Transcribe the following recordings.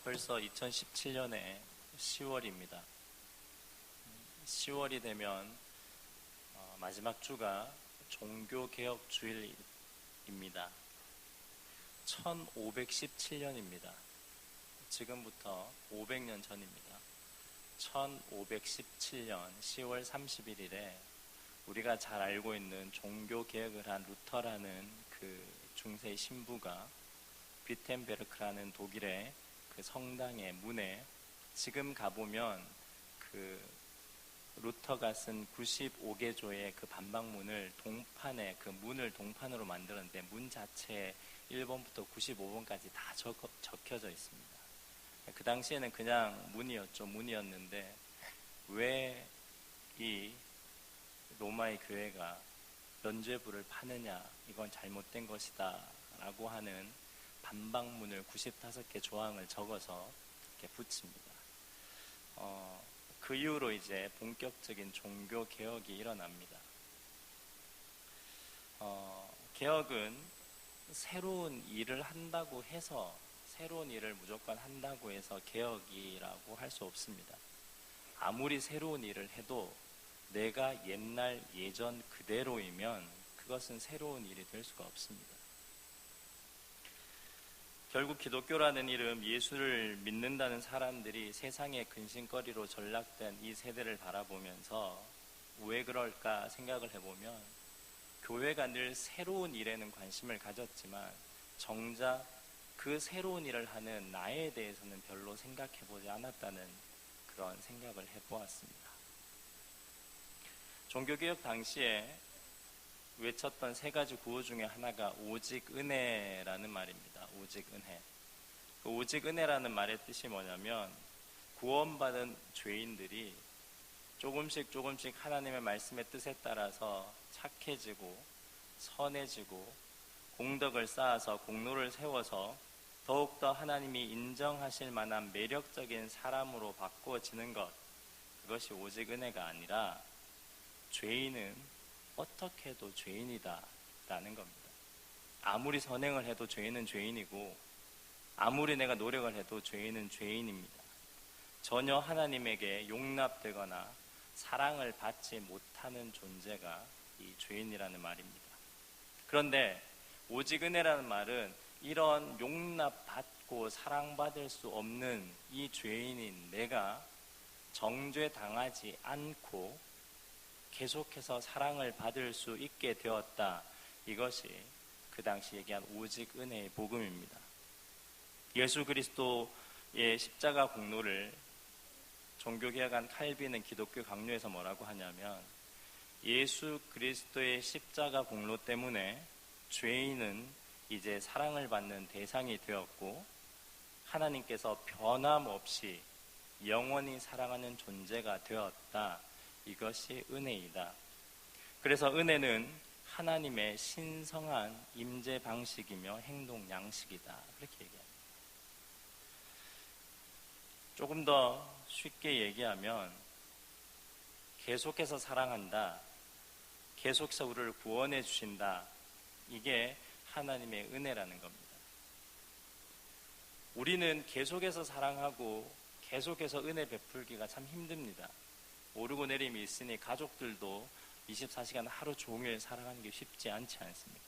벌써 2017년의 10월입니다. 10월이 되면 마지막 주가 종교개혁 주일입니다. 1517년입니다. 지금부터 500년 전입니다. 1517년 10월 31일에 우리가 잘 알고 있는 종교개혁을 한 루터라는 그 중세 신부가 비텐베르크라는 독일의 그 성당의 문에, 지금 가보면 그 루터가 쓴 95개조의 그 반박문을 동판에, 그 문을 동판으로 만들었는데 문 자체에 1번부터 95번까지 다 적혀져 있습니다. 그 당시에는 그냥 문이었는데 왜 이 로마의 교회가 면죄부를 파느냐, 이건 잘못된 것이다 라고 하는 반박문을 95개 조항을 적어서 이렇게 붙입니다. 그 이후로 이제 본격적인 종교 개혁이 일어납니다. 개혁은 새로운 일을 한다고 해서, 새로운 일을 무조건 한다고 해서 개혁이라고 할 수 없습니다. 아무리 새로운 일을 해도 내가 예전 그대로이면 그것은 새로운 일이 될 수가 없습니다. 결국 기독교라는 이름, 예수를 믿는다는 사람들이 세상의 근심거리로 전락된 이 세대를 바라보면서 왜 그럴까 생각을 해보면, 교회가 늘 새로운 일에는 관심을 가졌지만 정작 그 새로운 일을 하는 나에 대해서는 별로 생각해보지 않았다는 그런 생각을 해보았습니다. 종교개혁 당시에 외쳤던 세 가지 구호 중에 하나가 오직 은혜라는 말입니다. 오직 은혜. 그 오직 은혜라는 말의 뜻이 뭐냐면, 구원받은 죄인들이 조금씩 하나님의 말씀의 뜻에 따라서 착해지고 선해지고 공덕을 쌓아서 공로를 세워서 더욱더 하나님이 인정하실 만한 매력적인 사람으로 바꾸어지는 것, 그것이 오직 은혜가 아니라 죄인은 어떻게 해도 죄인이다 라는 겁니다. 아무리 선행을 해도 죄인은 죄인이고, 아무리 내가 노력을 해도 죄인은 죄인입니다. 전혀 하나님에게 용납되거나 사랑을 받지 못하는 존재가 이 죄인이라는 말입니다. 그런데 오직 은혜라는 말은 이런 용납받고 사랑받을 수 없는 이 죄인인 내가 정죄당하지 않고 계속해서 사랑을 받을 수 있게 되었다. 이것이 그 당시 얘기한 오직 은혜의 복음입니다. 예수 그리스도의 십자가 공로를 종교개혁한 칼빈은 기독교 강요에서 뭐라고 하냐면, 예수 그리스도의 십자가 공로 때문에 죄인은 이제 사랑을 받는 대상이 되었고, 하나님께서 변함없이 영원히 사랑하는 존재가 되었다. 이것이 은혜이다. 그래서 은혜는 하나님의 신성한 임재 방식이며 행동 양식이다. 그렇게 얘기합니다. 조금 더 쉽게 얘기하면, 계속해서 사랑한다, 계속해서 우리를 구원해 주신다, 이게 하나님의 은혜라는 겁니다. 우리는 계속해서 사랑하고 계속해서 은혜 베풀기가 참 힘듭니다. 오르고 내림이 있으니 가족들도 24시간 하루 종일 사랑하는 게 쉽지 않지 않습니까?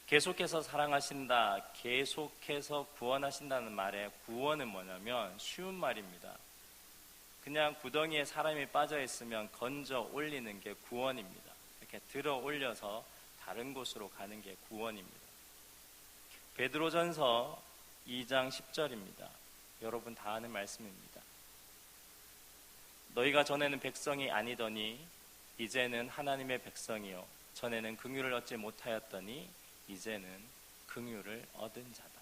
계속해서 사랑하신다, 계속해서 구원하신다는 말에 구원은 뭐냐면 쉬운 말입니다. 그냥 구덩이에 사람이 빠져 있으면 건져 올리는 게 구원입니다. 이렇게 들어 올려서 다른 곳으로 가는 게 구원입니다. 베드로전서 2장 10절입니다. 여러분 다 아는 말씀입니다. 너희가 전에는 백성이 아니더니 이제는 하나님의 백성이요, 전에는 긍휼을 얻지 못하였더니 이제는 긍휼을 얻은 자다.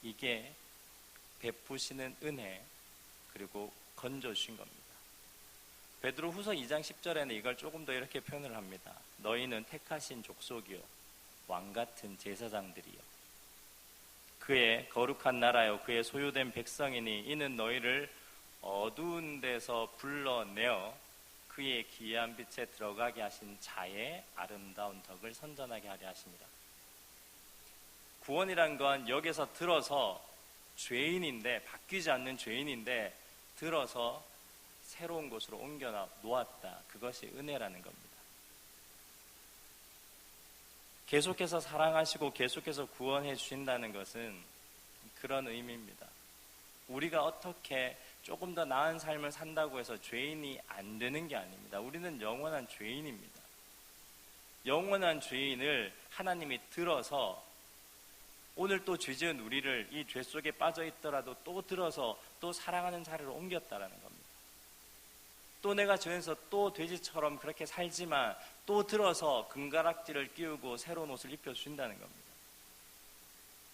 이게 베푸시는 은혜, 그리고 건져주신 겁니다. 베드로후서 2장 10절에는 이걸 조금 더 이렇게 표현을 합니다. 너희는 택하신 족속이요, 왕같은 제사장들이요, 그의 거룩한 나라요, 그의 소유된 백성이니 이는 너희를 어두운 데서 불러내어 그의 기이한 빛에 들어가게 하신 자의 아름다운 덕을 선전하게 하려 하십니다. 구원이란 건 여기서 들어서 죄인인데, 바뀌지 않는 죄인인데 들어서 새로운 곳으로 옮겨 놓았다. 그것이 은혜라는 겁니다. 계속해서 사랑하시고 계속해서 구원해 주신다는 것은 그런 의미입니다. 우리가 어떻게 조금 더 나은 삶을 산다고 해서 죄인이 안 되는 게 아닙니다. 우리는 영원한 죄인입니다. 영원한 죄인을 하나님이 들어서 오늘 또 죄지은 우리를 이 죄 속에 빠져 있더라도 또 들어서 또 사랑하는 자리로 옮겼다라는 겁니다. 또 내가 죄에서 또 돼지처럼 그렇게 살지만 또 들어서 금가락지를 끼우고 새로운 옷을 입혀주신다는 겁니다.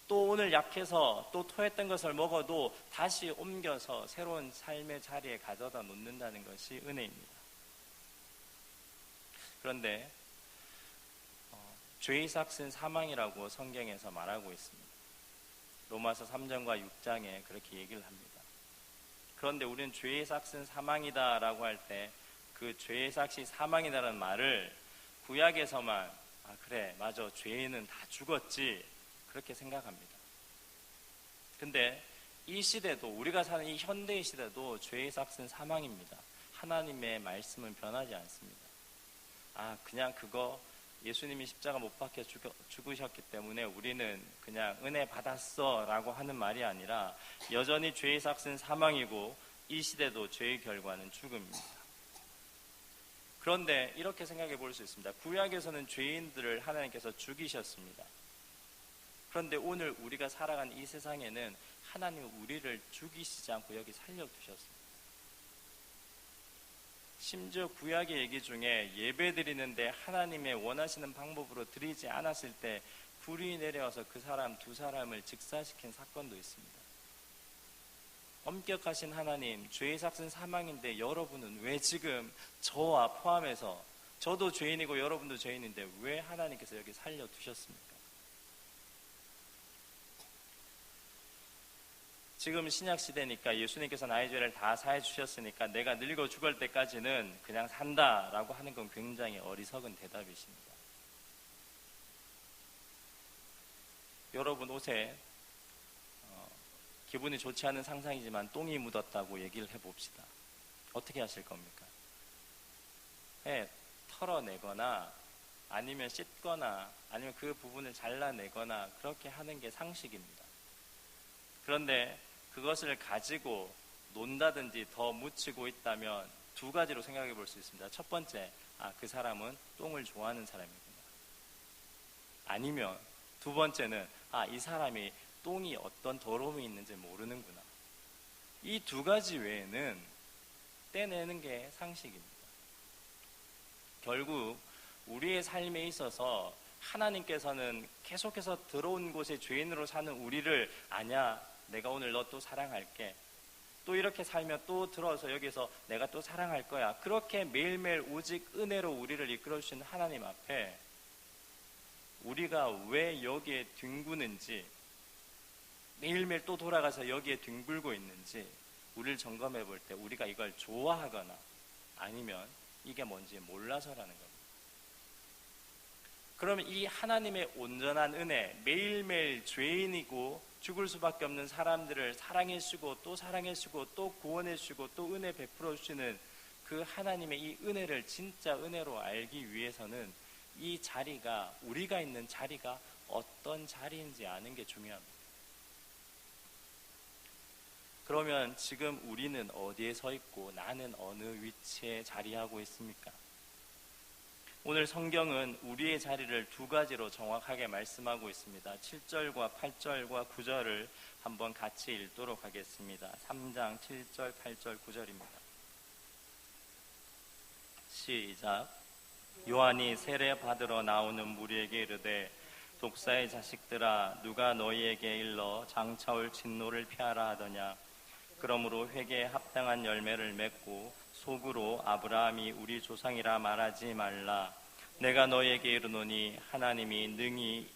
또 오늘 약해서 또 토했던 것을 먹어도 다시 옮겨서 새로운 삶의 자리에 가져다 놓는다는 것이 은혜입니다. 그런데 죄의 삭은 사망이라고 성경에서 말하고 있습니다. 로마서 3장과 6장에 그렇게 얘기를 합니다. 그런데 우리는 죄의 삭은 사망이다라고 할 때 그 죄의 삭이 사망이다라는 말을 구약에서만 그래 맞아 죄인은 다 죽었지 그렇게 생각합니다. 근데 이 시대도 우리가 사는 이 현대의 시대도 죄의 삭은 사망입니다. 하나님의 말씀은 변하지 않습니다. 그냥 그거 예수님이 십자가 못 박혀 죽으셨기 때문에 우리는 그냥 은혜 받았어 라고 하는 말이 아니라 여전히 죄의 삭은 사망이고 이 시대도 죄의 결과는 죽음입니다. 그런데 이렇게 생각해 볼 수 있습니다. 구약에서는 죄인들을 하나님께서 죽이셨습니다. 그런데 오늘 우리가 살아가는 이 세상에는 하나님은 우리를 죽이시지 않고 여기 살려두셨습니다. 심지어 구약의 얘기 중에 예배 드리는데 하나님의 원하시는 방법으로 드리지 않았을 때 불이 내려와서 그 사람 두 사람을 직사시킨 사건도 있습니다. 엄격하신 하나님, 죄의 삭은 사망인데 여러분은 왜 지금 저와 포함해서 저도 죄인이고 여러분도 죄인인데 왜 하나님께서 여기 살려두셨습니까? 지금 신약시대니까 예수님께서 나의 죄를 다 사해 주셨으니까 내가 늙어 죽을 때까지는 그냥 산다라고 하는 건 굉장히 어리석은 대답이십니다. 여러분 옷에 기분이 좋지 않은 상상이지만 똥이 묻었다고 얘기를 해봅시다. 어떻게 하실 겁니까? 털어내거나 아니면 씻거나 아니면 그 부분을 잘라내거나 그렇게 하는 게 상식입니다. 그런데 그것을 가지고 논다든지 더 묻히고 있다면 두 가지로 생각해 볼 수 있습니다. 첫 번째, 그 사람은 똥을 좋아하는 사람이구나. 아니면 두 번째는 이 사람이 똥이 어떤 더러움이 있는지 모르는구나. 이 두 가지 외에는 떼내는 게 상식입니다. 결국 우리의 삶에 있어서 하나님께서는 계속해서 들어온 곳에 죄인으로 사는 우리를 아니야 내가 오늘 너 또 사랑할게 또 이렇게 살면 또 들어서 여기서 내가 또 사랑할 거야 그렇게 매일매일 오직 은혜로 우리를 이끌어 주시는 하나님 앞에 우리가 왜 여기에 뒹구는지 매일매일 또 돌아가서 여기에 뒹굴고 있는지 우리를 점검해 볼 때 우리가 이걸 좋아하거나 아니면 이게 뭔지 몰라서라는 겁니다. 그러면 이 하나님의 온전한 은혜, 매일매일 죄인이고 죽을 수밖에 없는 사람들을 사랑해 주시고 또 사랑해 주시고 또 구원해 주시고 또 은혜 베풀어 주시는 그 하나님의 이 은혜를 진짜 은혜로 알기 위해서는 이 자리가 우리가 있는 자리가 어떤 자리인지 아는 게 중요합니다. 그러면 지금 우리는 어디에 서 있고 나는 어느 위치에 자리하고 있습니까? 오늘 성경은 우리의 자리를 두 가지로 정확하게 말씀하고 있습니다. 7절과 8절과 9절을 한번 같이 읽도록 하겠습니다. 3장 7절, 8절, 9절입니다. 시작. 요한이 세례 받으러 나오는 무리에게 이르되 독사의 자식들아 누가 너희에게 일러 장차올 진노를 피하라 하더냐. 그러므로 회개에 합당한 열매를 맺고 속으로 아브라함이 우리 조상이라 말하지 말라. 내가 너희에게 이르노니 하나님이 능히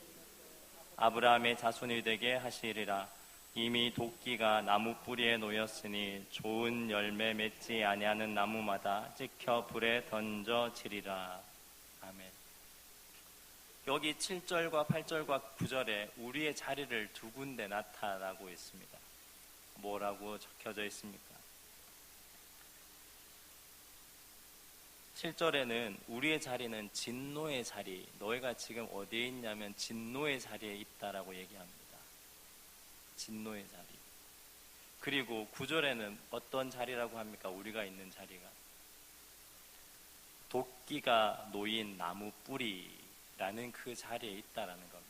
아브라함의 자손이 되게 하시리라. 이미 도끼가 나무 뿌리에 놓였으니 좋은 열매 맺지 아니하는 나무마다 찍혀 불에 던져지리라. 아멘. 여기 7절과 8절과 9절에 우리의 자리를 두 군데 나타나고 있습니다. 뭐라고 적혀져 있습니까? 7절에는 우리의 자리는 진노의 자리, 너희가 지금 어디에 있냐면 진노의 자리에 있다라고 얘기합니다. 진노의 자리. 그리고 9절에는 어떤 자리라고 합니까? 우리가 있는 자리가 도끼가 놓인 나무 뿌리라는 그 자리에 있다라는 겁니다.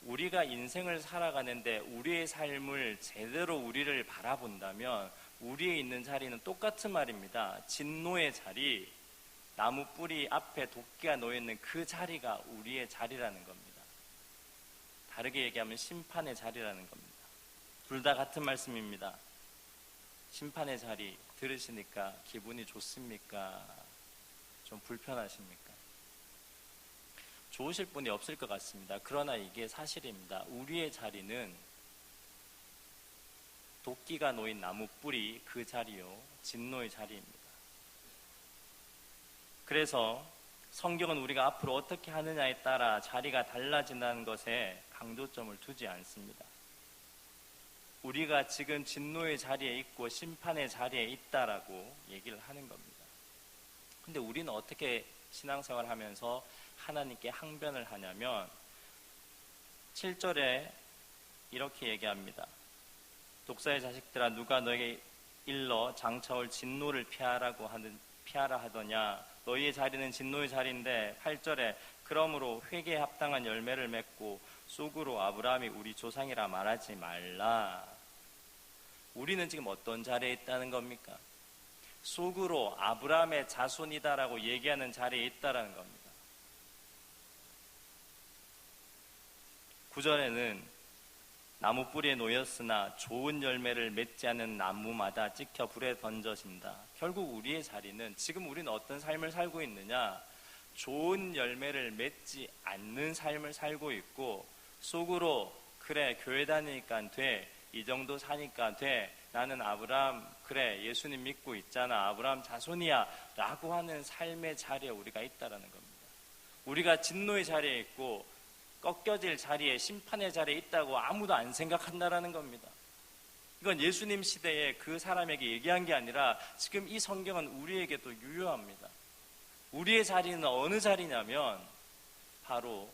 우리가 인생을 살아가는데 우리의 삶을 제대로 우리를 바라본다면 우리의 있는 자리는 똑같은 말입니다. 진노의 자리, 나무 뿌리 앞에 도끼가 놓여있는 그 자리가 우리의 자리라는 겁니다. 다르게 얘기하면 심판의 자리라는 겁니다. 둘 다 같은 말씀입니다. 심판의 자리 들으시니까 기분이 좋습니까? 좀 불편하십니까? 좋으실 분이 없을 것 같습니다. 그러나 이게 사실입니다. 우리의 자리는 도끼가 놓인 나무 뿌리 그 자리요, 진노의 자리입니다. 그래서 성경은 우리가 앞으로 어떻게 하느냐에 따라 자리가 달라진다는 것에 강조점을 두지 않습니다. 우리가 지금 진노의 자리에 있고 심판의 자리에 있다라고 얘기를 하는 겁니다. 근데 우리는 어떻게 신앙생활을 하면서 하나님께 항변을 하냐면 7절에 이렇게 얘기합니다. 독사의 자식들아, 누가 너에게 일러 장차올 진노를 피하라 하더냐. 너희의 자리는 진노의 자리인데 8절에 그러므로 회개에 합당한 열매를 맺고 쑥으로 아브라함이 우리 조상이라 말하지 말라. 우리는 지금 어떤 자리에 있다는 겁니까? 쑥으로 아브라함의 자손이다라고 얘기하는 자리에 있다라는 겁니다. 9절에는 나무 뿌리에 놓였으나 좋은 열매를 맺지 않은 나무마다 찍혀 불에 던져진다. 결국 우리의 자리는 지금 우리는 어떤 삶을 살고 있느냐? 좋은 열매를 맺지 않는 삶을 살고 있고 속으로 그래 교회 다니니까 돼, 이 정도 사니까 돼, 나는 아브라함 그래 예수님 믿고 있잖아, 아브라함 자손이야 라고 하는 삶의 자리에 우리가 있다라는 겁니다. 우리가 진노의 자리에 있고 꺾여질 자리에, 심판의 자리에 있다고 아무도 안 생각한다라는 겁니다. 이건 예수님 시대에 그 사람에게 얘기한 게 아니라 지금 이 성경은 우리에게도 유효합니다. 우리의 자리는 어느 자리냐면 바로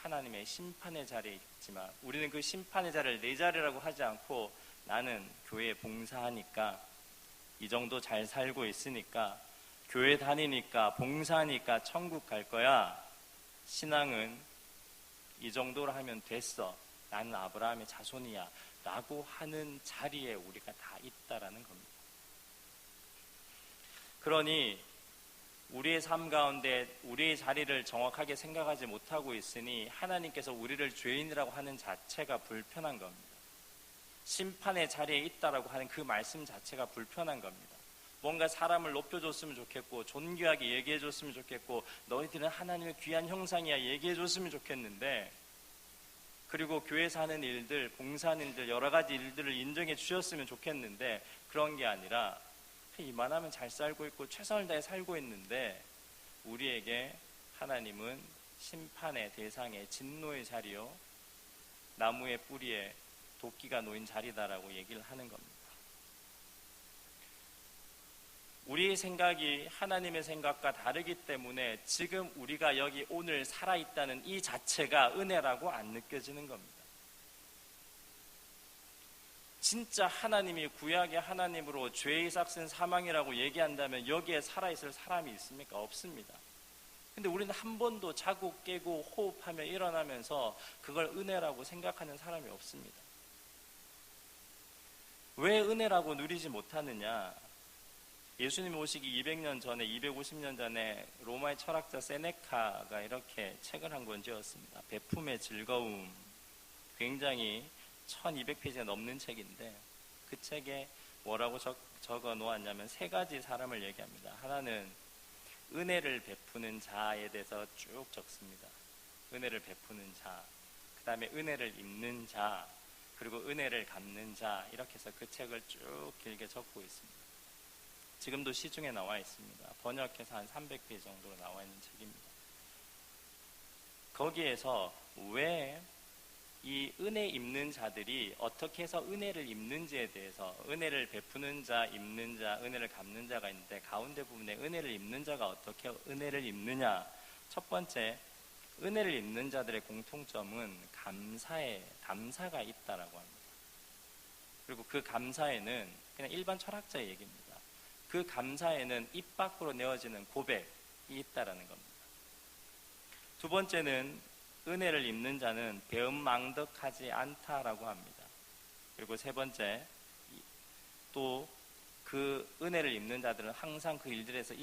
하나님의 심판의 자리에 있지만 우리는 그 심판의 자리를 내 자리라고 하지 않고 나는 교회에 봉사하니까 이 정도 잘 살고 있으니까 교회 다니니까 봉사하니까 천국 갈 거야. 신앙은 이 정도로 하면 됐어. 나는 아브라함의 자손이야 라고 하는 자리에 우리가 다 있다라는 겁니다. 그러니 우리의 삶 가운데 우리의 자리를 정확하게 생각하지 못하고 있으니 하나님께서 우리를 죄인이라고 하는 자체가 불편한 겁니다. 심판의 자리에 있다라고 하는 그 말씀 자체가 불편한 겁니다. 뭔가 사람을 높여줬으면 좋겠고 존귀하게 얘기해줬으면 좋겠고 너희들은 하나님의 귀한 형상이야 얘기해줬으면 좋겠는데, 그리고 교회에서 하는 일들, 봉사하는 일들, 여러 가지 일들을 인정해 주셨으면 좋겠는데 그런 게 아니라 이만하면 잘 살고 있고 최선을 다해 살고 있는데 우리에게 하나님은 심판의 대상의 진노의 자리요, 나무의 뿌리에 도끼가 놓인 자리다라고 얘기를 하는 겁니다. 우리의 생각이 하나님의 생각과 다르기 때문에 지금 우리가 여기 오늘 살아있다는 이 자체가 은혜라고 안 느껴지는 겁니다. 진짜 하나님이 구약의 하나님으로 죄의 삭은 사망이라고 얘기한다면 여기에 살아있을 사람이 있습니까? 없습니다. 근데 우리는 한 번도 자고 깨고 호흡하며 일어나면서 그걸 은혜라고 생각하는 사람이 없습니다. 왜 은혜라고 누리지 못하느냐? 예수님 오시기 200년 전에, 250년 전에 로마의 철학자 세네카가 이렇게 책을 한 권 지었습니다. 베품의 즐거움. 굉장히 1200페이지가 넘는 책인데 그 책에 뭐라고 적어 놓았냐면 세 가지 사람을 얘기합니다. 하나는 은혜를 베푸는 자에 대해서 쭉 적습니다. 은혜를 베푸는 자, 그 다음에 은혜를 입는 자, 그리고 은혜를 갚는 자, 이렇게 해서 그 책을 쭉 길게 적고 있습니다. 지금도 시중에 나와 있습니다. 번역해서 한 300페이지 정도로 나와 있는 책입니다. 거기에서 왜 이 은혜 입는 자들이 어떻게 해서 은혜를 입는지에 대해서, 은혜를 베푸는 자, 입는 자, 은혜를 갚는 자가 있는데 가운데 부분에 은혜를 입는 자가 어떻게 은혜를 입느냐. 첫 번째, 은혜를 입는 자들의 공통점은 감사가 있다라고 합니다. 그리고 그 감사에는 그냥 일반 철학자의 얘기입니다. 그 감사에는 입 밖으로 내어지는 고백이 있다라는 겁니다. 두 번째는 은혜를 입는 자는 배은망덕하지 않다라고 합니다. 그리고 세 번째, 또 그 은혜를 입는 자들은 항상 그 일들에서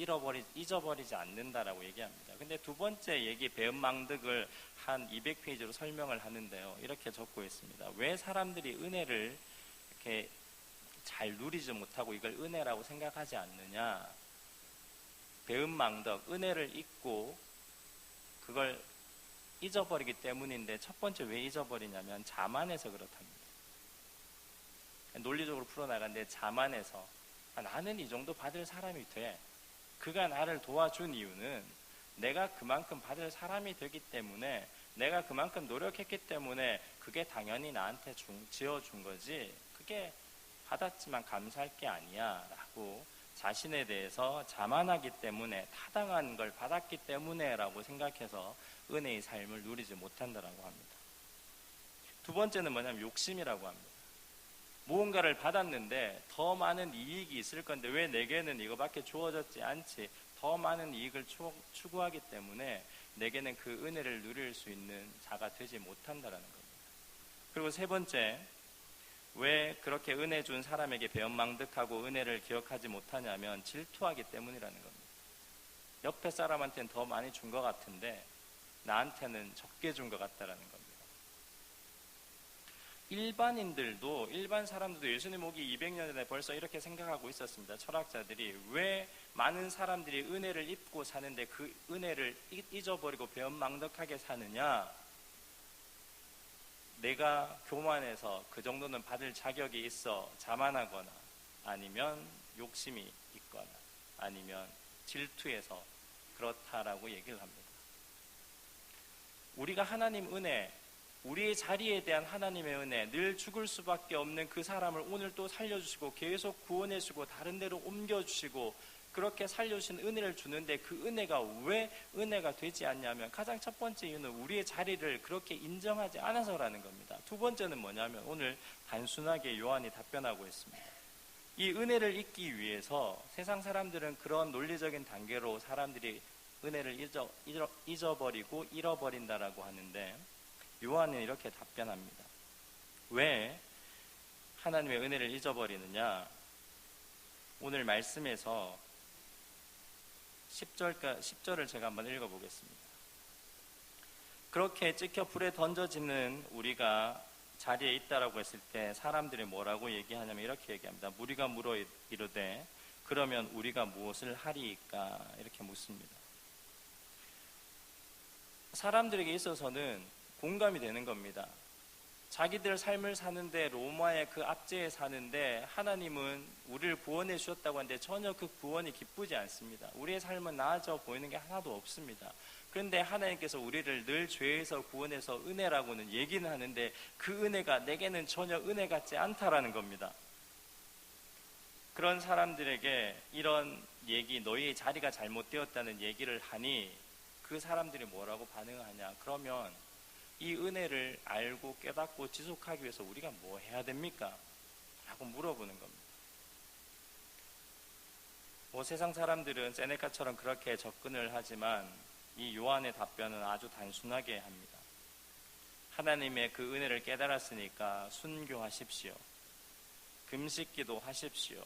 잊어버리지 않는다라고 얘기합니다. 근데 두 번째 얘기, 배은망덕을 한 200페이지로 설명을 하는데요. 이렇게 적고 있습니다. 왜 사람들이 은혜를 이렇게 잘 누리지 못하고 이걸 은혜라고 생각하지 않느냐. 배은망덕, 은혜를 잊고 그걸 잊어버리기 때문인데, 첫 번째 왜 잊어버리냐면 자만해서 그렇답니다. 논리적으로 풀어나가는데 자만해서, 나는 이 정도 받을 사람이 돼. 그가 나를 도와준 이유는 내가 그만큼 받을 사람이 되기 때문에, 내가 그만큼 노력했기 때문에 그게 당연히 나한테 지어준 거지, 그게 받았지만 감사할 게 아니야 라고 자신에 대해서 자만하기 때문에, 타당한 걸 받았기 때문에 라고 생각해서 은혜의 삶을 누리지 못한다라고 합니다. 두 번째는 뭐냐면 욕심이라고 합니다. 무언가를 받았는데 더 많은 이익이 있을 건데 왜 내게는 이거밖에 주어졌지 않지, 더 많은 이익을 추구하기 때문에 내게는 그 은혜를 누릴 수 있는 자가 되지 못한다라는 겁니다. 그리고 세 번째, 왜 그렇게 은혜 준 사람에게 배은망덕하고 은혜를 기억하지 못하냐면 질투하기 때문이라는 겁니다. 옆에 사람한테는 더 많이 준 것 같은데 나한테는 적게 준 것 같다라는 겁니다. 일반 사람들도 예수님 오기 200년 전에 벌써 이렇게 생각하고 있었습니다. 철학자들이 왜 많은 사람들이 은혜를 입고 사는데 그 은혜를 잊어버리고 배은망덕하게 사느냐. 내가 교만해서 그 정도는 받을 자격이 있어 자만하거나, 아니면 욕심이 있거나, 아니면 질투해서 그렇다라고 얘기를 합니다. 우리가 하나님 은혜, 우리의 자리에 대한 하나님의 은혜, 늘 죽을 수밖에 없는 그 사람을 오늘 또 살려주시고 계속 구원해주시고 다른 데로 옮겨주시고 그렇게 살려주신 은혜를 주는데, 그 은혜가 왜 은혜가 되지 않냐면, 가장 첫 번째 이유는 우리의 자리를 그렇게 인정하지 않아서라는 겁니다. 두 번째는 뭐냐면, 오늘 단순하게 요한이 답변하고 있습니다. 이 은혜를 잊기 위해서 세상 사람들은 그런 논리적인 단계로 사람들이 은혜를 잊어버리고 잃어버린다라고 하는데, 요한은 이렇게 답변합니다. 왜 하나님의 은혜를 잊어버리느냐. 오늘 말씀에서 10절을 제가 한번 읽어보겠습니다. 그렇게 찍혀 불에 던져지는 우리가 자리에 있다라고 했을 때 사람들이 뭐라고 얘기하냐면 이렇게 얘기합니다. 무리가 물어 이르되 그러면 우리가 무엇을 하리이까, 이렇게 묻습니다. 사람들에게 있어서는 공감이 되는 겁니다. 자기들 삶을 사는데, 로마의 그 압제에 사는데 하나님은 우리를 구원해 주셨다고 하는데 전혀 그 구원이 기쁘지 않습니다. 우리의 삶은 나아져 보이는 게 하나도 없습니다. 그런데 하나님께서 우리를 늘 죄에서 구원해서 은혜라고는 얘기는 하는데 그 은혜가 내게는 전혀 은혜 같지 않다라는 겁니다. 그런 사람들에게 이런 얘기, 너희의 자리가 잘못되었다는 얘기를 하니 그 사람들이 뭐라고 반응하냐. 그러면 이 은혜를 알고 깨닫고 지속하기 위해서 우리가 뭐 해야 됩니까? 라고 물어보는 겁니다. 세상 사람들은 세네카처럼 그렇게 접근을 하지만 이 요한의 답변은 아주 단순하게 합니다. 하나님의 그 은혜를 깨달았으니까 순교하십시오. 금식기도 하십시오.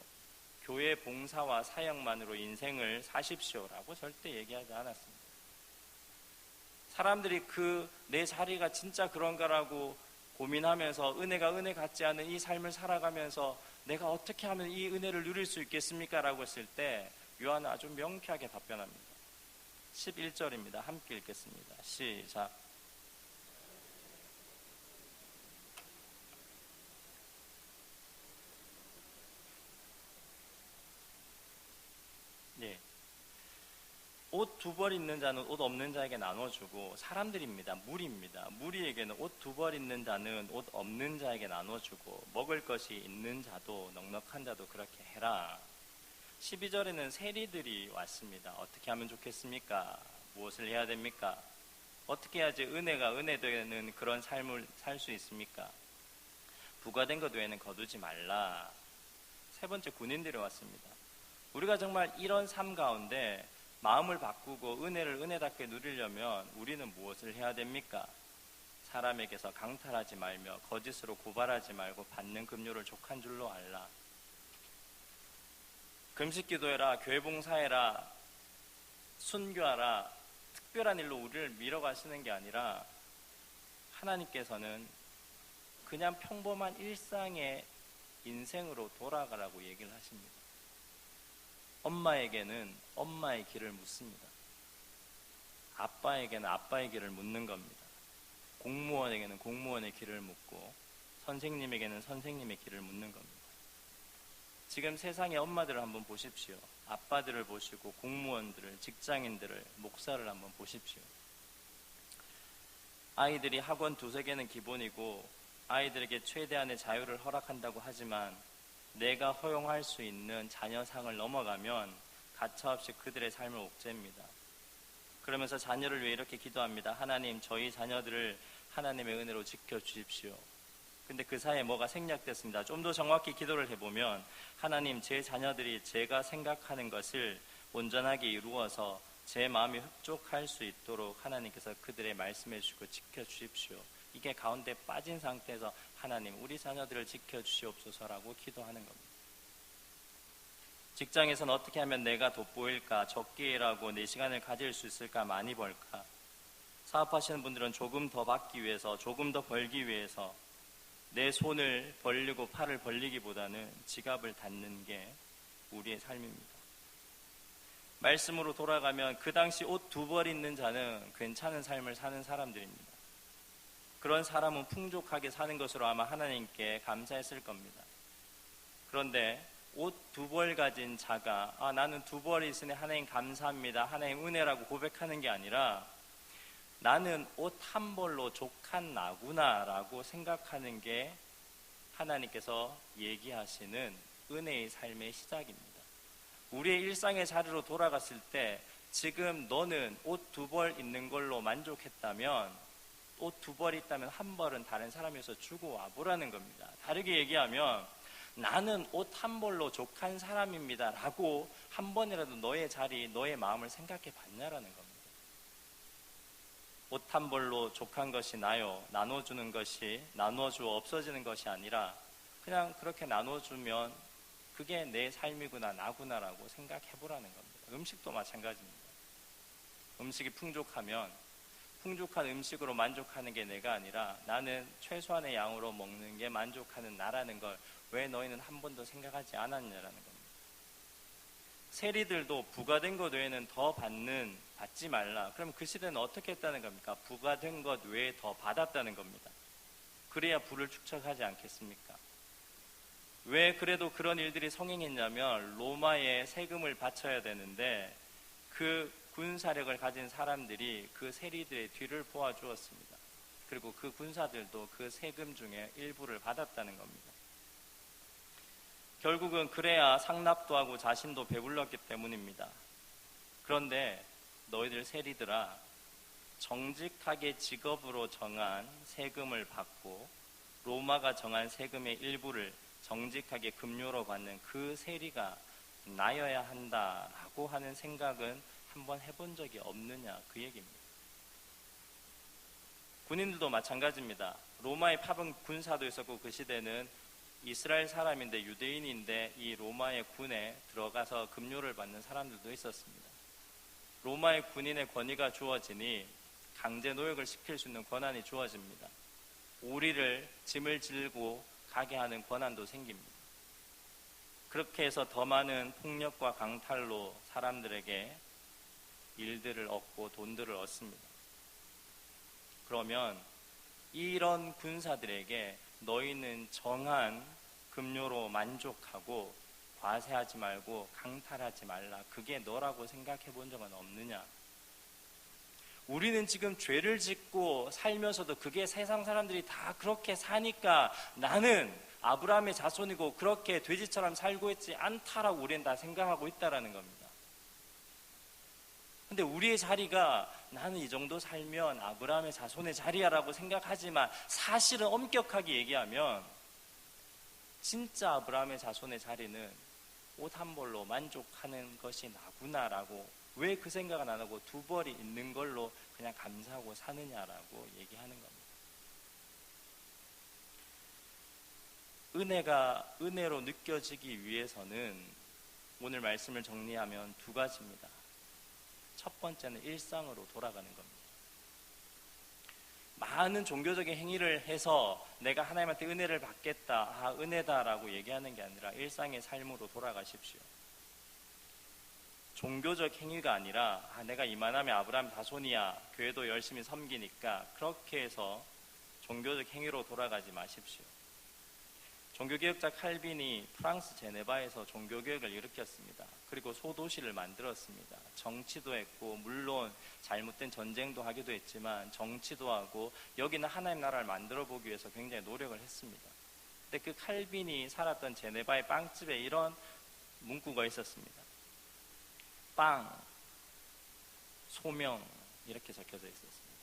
교회 봉사와 사역만으로 인생을 사십시오라고 절대 얘기하지 않았습니다. 사람들이 내 자리가 진짜 그런가라고 고민하면서 은혜가 은혜 같지 않은 이 삶을 살아가면서 내가 어떻게 하면 이 은혜를 누릴 수 있겠습니까? 라고 했을 때 요한은 아주 명쾌하게 답변합니다. 11절입니다. 함께 읽겠습니다. 시작. 옷 두 벌 있는 자는 옷 없는 자에게 나눠주고, 사람들입니다. 무리입니다. 무리에게는 옷 두 벌 있는 자는 옷 없는 자에게 나눠주고, 먹을 것이 있는 자도 넉넉한 자도 그렇게 해라. 12절에는 세리들이 왔습니다. 어떻게 하면 좋겠습니까? 무엇을 해야 됩니까? 어떻게 해야지 은혜가 은혜되는 그런 삶을 살 수 있습니까? 부과된 것 외에는 거두지 말라. 세 번째, 군인들이 왔습니다. 우리가 정말 이런 삶 가운데 마음을 바꾸고 은혜를 은혜답게 누리려면 우리는 무엇을 해야 됩니까? 사람에게서 강탈하지 말며 거짓으로 고발하지 말고 받는 급료를 족한 줄로 알라. 금식 기도해라, 교회 봉사해라, 순교하라, 특별한 일로 우리를 밀어가시는 게 아니라 하나님께서는 그냥 평범한 일상의 인생으로 돌아가라고 얘기를 하십니다. 엄마에게는 엄마의 길을 묻습니다. 아빠에게는 아빠의 길을 묻는 겁니다. 공무원에게는 공무원의 길을 묻고, 선생님에게는 선생님의 길을 묻는 겁니다. 지금 세상의 엄마들을 한번 보십시오. 아빠들을 보시고 공무원들을, 직장인들을, 목사를 한번 보십시오. 아이들이 학원 두세 개는 기본이고 아이들에게 최대한의 자유를 허락한다고 하지만 내가 허용할 수 있는 자녀상을 넘어가면 가차없이 그들의 삶을 옥죄입니다. 그러면서 자녀를 위해 이렇게 기도합니다. 하나님, 저희 자녀들을 하나님의 은혜로 지켜주십시오. 근데 그 사이에 뭐가 생략됐습니다. 좀 더 정확히 기도를 해보면, 하나님, 제 자녀들이 제가 생각하는 것을 온전하게 이루어서 제 마음이 흡족할 수 있도록 하나님께서 그들의 말씀해 주시고 지켜주십시오. 이게 가운데 빠진 상태에서 하나님, 우리 자녀들을 지켜주시옵소서라고 기도하는 겁니다. 직장에서는 어떻게 하면 내가 돋보일까? 적게 일하고 내 시간을 가질 수 있을까? 많이 벌까? 사업하시는 분들은 조금 더 받기 위해서, 조금 더 벌기 위해서 내 손을 벌리고 팔을 벌리기보다는 지갑을 닫는 게 우리의 삶입니다. 말씀으로 돌아가면 그 당시 옷 두 벌 있는 자는 괜찮은 삶을 사는 사람들입니다. 그런 사람은 풍족하게 사는 것으로 아마 하나님께 감사했을 겁니다. 그런데 옷 두 벌 가진 자가 나는 두 벌이 있으니 하나님 감사합니다, 하나님 은혜라고 고백하는 게 아니라 나는 옷 한 벌로 족한 나구나 라고 생각하는 게 하나님께서 얘기하시는 은혜의 삶의 시작입니다. 우리의 일상의 자리로 돌아갔을 때 지금 너는 옷 두 벌 있는 걸로 만족했다면, 옷 두 벌 있다면 한 벌은 다른 사람에서 주고 와보라는 겁니다. 다르게 얘기하면 나는 옷 한 벌로 족한 사람입니다 라고 한 번이라도 너의 자리, 너의 마음을 생각해 봤냐라는 겁니다. 옷 한 벌로 족한 것이 나요, 나눠주는 것이, 나눠주어 없어지는 것이 아니라 그냥 그렇게 나눠주면 그게 내 삶이구나, 나구나라고 생각해보라는 겁니다. 음식도 마찬가지입니다. 음식이 풍족하면 풍족한 음식으로 만족하는 게 내가 아니라 나는 최소한의 양으로 먹는 게 만족하는 나라는 걸 왜 너희는 한 번도 생각하지 않았냐라는 겁니다. 세리들도 부과된 것 외에는 더 받지 말라. 그럼 그 시대는 어떻게 했다는 겁니까? 부과된 것 외에 더 받았다는 겁니다. 그래야 부를 축적하지 않겠습니까? 왜 그래도 그런 일들이 성행했냐면 로마에 세금을 바쳐야 되는데 그 군사력을 가진 사람들이 그 세리들의 뒤를 보아주었습니다. 그리고 그 군사들도 그 세금 중에 일부를 받았다는 겁니다. 결국은 그래야 상납도 하고 자신도 배불렀기 때문입니다. 그런데 너희들 세리들아, 정직하게 직업으로 정한 세금을 받고 로마가 정한 세금의 일부를 정직하게 급료로 받는 그 세리가 나여야 한다라고 하는 생각은 한번 해본 적이 없느냐, 그 얘기입니다. 군인들도 마찬가지입니다. 로마의 파병 군사도 있었고 그 시대는 이스라엘 사람인데, 유대인인데 이 로마의 군에 들어가서 급료를 받는 사람들도 있었습니다. 로마의 군인의 권위가 주어지니 강제 노역을 시킬 수 있는 권한이 주어집니다. 오리를, 짐을 질고 가게 하는 권한도 생깁니다. 그렇게 해서 더 많은 폭력과 강탈로 사람들에게 일들을 얻고 돈들을 얻습니다. 그러면 이런 군사들에게 너희는 정한 급료로 만족하고 과세하지 말고 강탈하지 말라. 그게 너라고 생각해 본 적은 없느냐? 우리는 지금 죄를 짓고 살면서도 그게 세상 사람들이 다 그렇게 사니까 나는 아브라함의 자손이고 그렇게 돼지처럼 살고 있지 않다라고 우리는 다 생각하고 있다라는 겁니다. 근데 우리의 자리가 나는 이 정도 살면 아브라함의 자손의 자리야라고 생각하지만 사실은 엄격하게 얘기하면 진짜 아브라함의 자손의 자리는 옷 한 벌로 만족하는 것이 나구나라고, 왜 그 생각은 안 하고 두 벌이 있는 걸로 그냥 감사하고 사느냐라고 얘기하는 겁니다. 은혜가 은혜로 느껴지기 위해서는 오늘 말씀을 정리하면 두 가지입니다. 첫 번째는 일상으로 돌아가는 겁니다. 많은 종교적인 행위를 해서 내가 하나님한테 은혜를 받겠다, 은혜다라고 얘기하는 게 아니라 일상의 삶으로 돌아가십시오. 종교적 행위가 아니라 내가 이만하면 아브라함 자손이야, 교회도 열심히 섬기니까, 그렇게 해서 종교적 행위로 돌아가지 마십시오. 종교개혁자 칼빈이 프랑스 제네바에서 종교개혁을 일으켰습니다. 그리고 소도시를 만들었습니다. 정치도 했고, 물론 잘못된 전쟁도 하기도 했지만 정치도 하고 여기는 하나님 나라를 만들어 보기 위해서 굉장히 노력을 했습니다. 근데 그 칼빈이 살았던 제네바의 빵집에 이런 문구가 있었습니다. 빵, 소명, 이렇게 적혀져 있었습니다.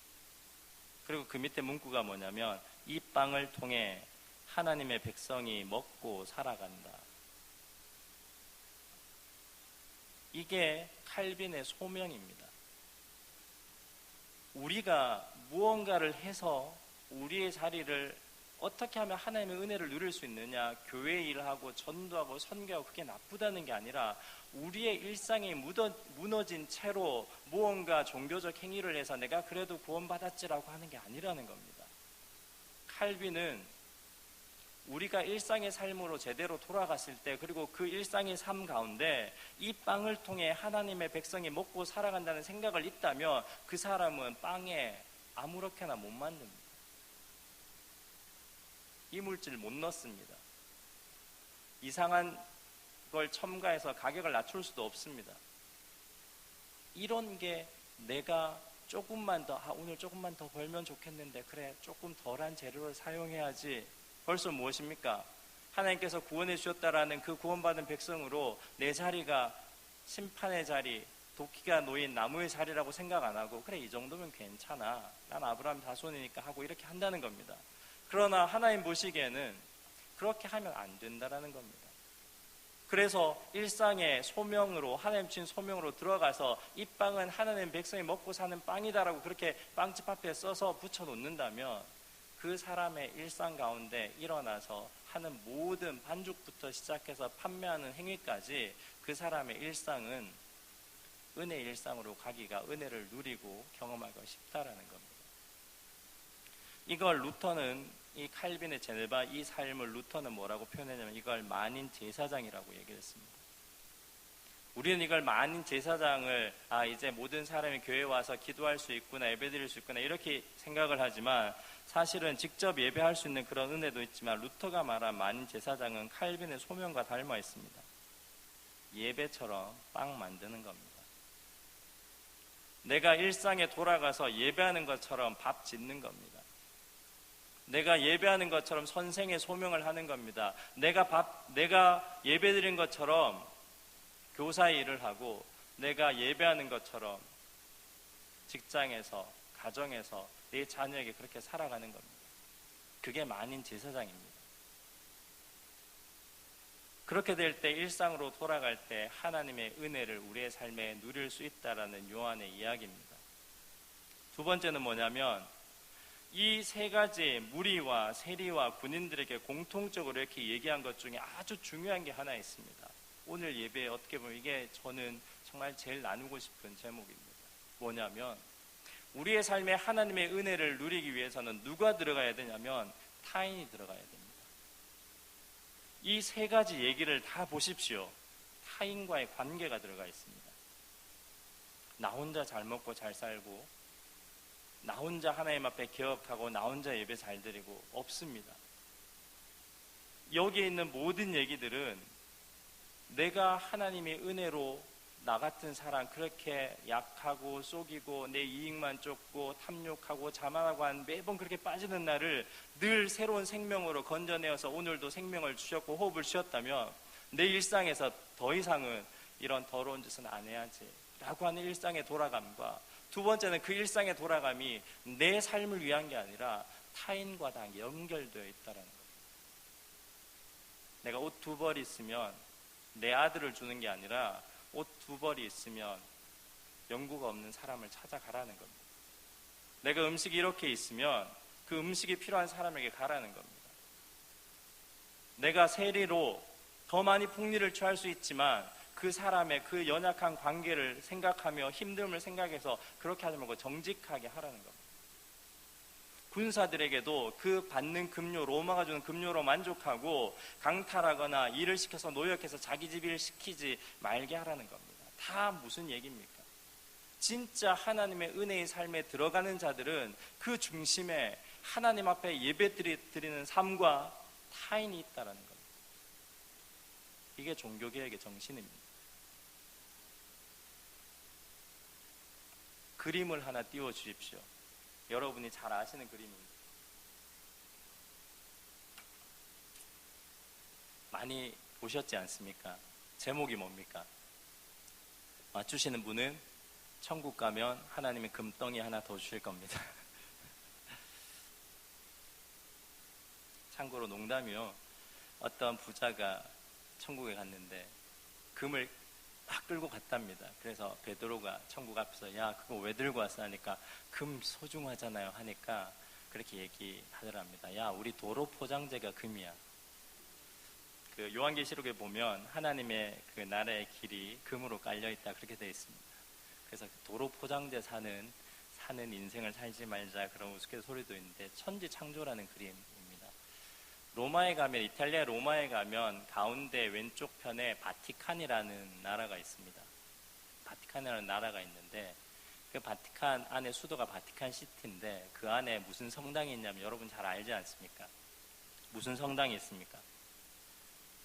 그리고 그 밑에 문구가 뭐냐면 이 빵을 통해 하나님의 백성이 먹고 살아간다. 이게 칼빈의 소명입니다. 우리가 무언가를 해서 우리의 자리를 어떻게 하면 하나님의 은혜를 누릴 수 있느냐, 교회 일하고 전도하고 선교하고 그게 나쁘다는 게 아니라 우리의 일상이 무너진 채로 무언가 종교적 행위를 해서 내가 그래도 구원받았지라고 하는 게 아니라는 겁니다. 칼빈은 우리가 일상의 삶으로 제대로 돌아갔을 때, 그리고 그 일상의 삶 가운데 이 빵을 통해 하나님의 백성이 먹고 살아간다는 생각을 있다면 그 사람은 빵에 아무렇게나 못 만듭니다. 이물질 못 넣습니다. 이상한 걸 첨가해서 가격을 낮출 수도 없습니다. 이런 게 내가 조금만 더, 오늘 조금만 더 벌면 좋겠는데, 그래 조금 덜한 재료를 사용해야지. 벌써 무엇입니까? 하나님께서 구원해 주셨다라는 그 구원받은 백성으로 내 자리가 심판의 자리, 도끼가 놓인 나무의 자리라고 생각 안 하고, 그래 이 정도면 괜찮아, 난 아브라함 자손이니까 하고 이렇게 한다는 겁니다. 그러나 하나님 보시기에는 그렇게 하면 안 된다라는 겁니다. 그래서 일상의 소명으로, 하나님 주신 소명으로 들어가서 이 빵은 하나님 백성이 먹고 사는 빵이다라고 그렇게 빵집 앞에 써서 붙여놓는다면 그 사람의 일상 가운데 일어나서 하는 모든 반죽부터 시작해서 판매하는 행위까지 그 사람의 일상은 은혜의 일상으로 가기가, 은혜를 누리고 경험하기가 쉽다라는 겁니다. 이걸 루터는, 이 칼빈의 제네바 이 삶을 루터는 뭐라고 표현했냐면 이걸 만인 제사장이라고 얘기를 했습니다. 우리는 이걸 만인 제사장을 이제 모든 사람이 교회에 와서 기도할 수 있구나, 예배드릴 수 있구나 이렇게 생각을 하지만 사실은 직접 예배할 수 있는 그런 은혜도 있지만 루터가 말한 만인 제사장은 칼빈의 소명과 닮아 있습니다. 예배처럼 빵 만드는 겁니다. 내가 일상에 돌아가서 예배하는 것처럼 밥 짓는 겁니다. 내가 예배하는 것처럼 선생의 소명을 하는 겁니다. 내가 예배드린 것처럼 교사의 일을 하고, 내가 예배하는 것처럼 직장에서, 가정에서 내 자녀에게 그렇게 살아가는 겁니다. 그게 만인 제사장입니다. 그렇게 될 때, 일상으로 돌아갈 때 하나님의 은혜를 우리의 삶에 누릴 수 있다라는 요한의 이야기입니다. 두 번째는 뭐냐면 이 세 가지 무리와 세리와 군인들에게 공통적으로 이렇게 얘기한 것 중에 아주 중요한 게 하나 있습니다. 오늘 예배에 어떻게 보면 이게 저는 정말 제일 나누고 싶은 제목입니다. 뭐냐면 우리의 삶에 하나님의 은혜를 누리기 위해서는 누가 들어가야 되냐면 타인이 들어가야 됩니다. 이 세 가지 얘기를 다 보십시오. 타인과의 관계가 들어가 있습니다. 나 혼자 잘 먹고 잘 살고, 나 혼자 하나님 앞에 개업하고, 나 혼자 예배 잘 드리고 없습니다. 여기에 있는 모든 얘기들은 내가 하나님의 은혜로 나 같은 사람 그렇게 약하고 속이고 내 이익만 쫓고 탐욕하고 자만하고 한 매번 그렇게 빠지는 나를 늘 새로운 생명으로 건져내어서 오늘도 생명을 주셨고 호흡을 주셨다면 내 일상에서 더 이상은 이런 더러운 짓은 안 해야지 라고 하는 일상의 돌아감과, 두 번째는 그 일상의 돌아감이 내 삶을 위한 게 아니라 타인과 다 연결되어 있다는 거예요. 내가 옷 2벌 있으면 내 아들을 주는 게 아니라 옷 2벌이 있으면 연고가 없는 사람을 찾아가라는 겁니다. 내가 음식이 이렇게 있으면 그 음식이 필요한 사람에게 가라는 겁니다. 내가 세리로 더 많이 폭리를 취할 수 있지만 그 사람의 그 연약한 관계를 생각하며 힘듦을 생각해서 그렇게 하지 말고 정직하게 하라는 겁니다. 군사들에게도 그 받는 급료, 로마가 주는 급료로 만족하고 강탈하거나 일을 시켜서 노역해서 자기 집 일 시키지 말게 하라는 겁니다. 다 무슨 얘기입니까? 진짜 하나님의 은혜의 삶에 들어가는 자들은 그 중심에 하나님 앞에 예배 드리는 삶과 타인이 있다는 겁니다. 이게 종교개혁의 정신입니다. 그림을 하나 띄워주십시오. 여러분이 잘 아시는 그림입니다. 많이 보셨지 않습니까? 제목이 뭡니까? 맞추시는 분은 천국 가면 하나님의 금덩이 하나 더 주실 겁니다. 참고로 농담이요. 어떤 부자가 천국에 갔는데 금을 막 끌고 갔답니다. 그래서 베드로가 천국 앞에서 야 그거 왜 들고 왔어 하니까 금 소중하잖아요 하니까 그렇게 얘기하더랍니다. 야 우리 도로 포장재가 금이야. 그 요한계시록에 보면 하나님의 그 나라의 길이 금으로 깔려있다 그렇게 되어 있습니다. 그래서 도로 포장재 사는 인생을 살지 말자 그런 우스갯소리도 있는데 천지창조라는 그림입니다. 로마에 가면, 이탈리아 로마에 가면 가운데 왼쪽 편에 바티칸이라는 나라가 있습니다. 바티칸이라는 나라가 있는데 그 바티칸 안에 수도가 바티칸 시티인데 그 안에 무슨 성당이 있냐면 여러분 잘 알지 않습니까? 무슨 성당이 있습니까?